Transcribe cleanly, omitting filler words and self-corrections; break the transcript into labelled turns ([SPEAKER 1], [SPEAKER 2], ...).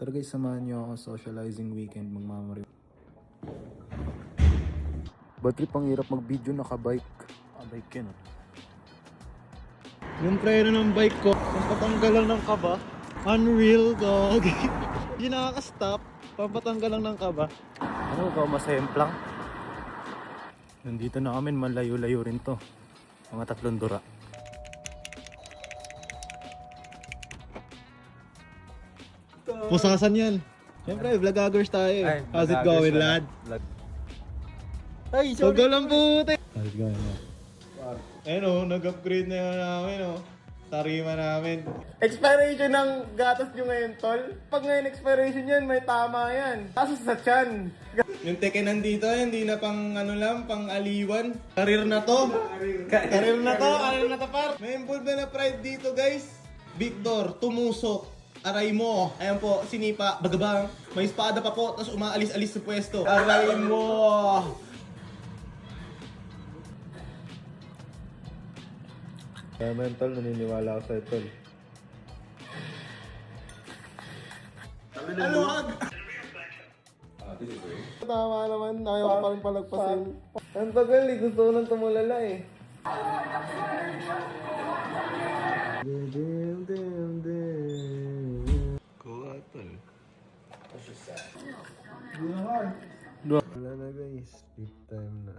[SPEAKER 1] Tara guys, samahan niyo ako socializing weekend magmamariw. Bad trip, ang hirap mag-video nakabike. Bike yun.
[SPEAKER 2] Yung preno ng bike ko, pampatanggal lang ng kaba. Unreal, dog. Hindi nakaka-stop. Pampatanggal lang ng kaba.
[SPEAKER 1] Ano ba, masemplang? Nandito na kami, malayo-layo rin to. Mga 3 dura.
[SPEAKER 2] Pusasan yan. Siyempre, vlogagers tayo eh. How's it going, lad?
[SPEAKER 1] Ay,
[SPEAKER 2] Huwag ka lang puti! How's it going, lad? Ayun o, nag-upgrade na yun namin o. Tarima namin.
[SPEAKER 3] Expiration ng gatas nyo ngayon, tol. Pag ngayon expiration yan, may tama yan. Kaso sa tiyan.
[SPEAKER 2] Yung teke nandito, hindi na pang ano lang, pang aliwan. Karir na to. Karir na to, par. May involved na pride dito, guys. Victor, tumusok. Aray mo. Ayan po, sinipa, bagabang. May espada pa po, tapos umaalis-alis sa pwesto. Aray mo.
[SPEAKER 4] Kaya mental, naniniwala ako sa tol.
[SPEAKER 2] Aluwag!
[SPEAKER 3] Tama naman, ayaw ko pa rin palagpasin. Ang tagal eh, gusto ko nang tumulala eh.
[SPEAKER 4] Kuha tol. Wala na guys, sleep time na.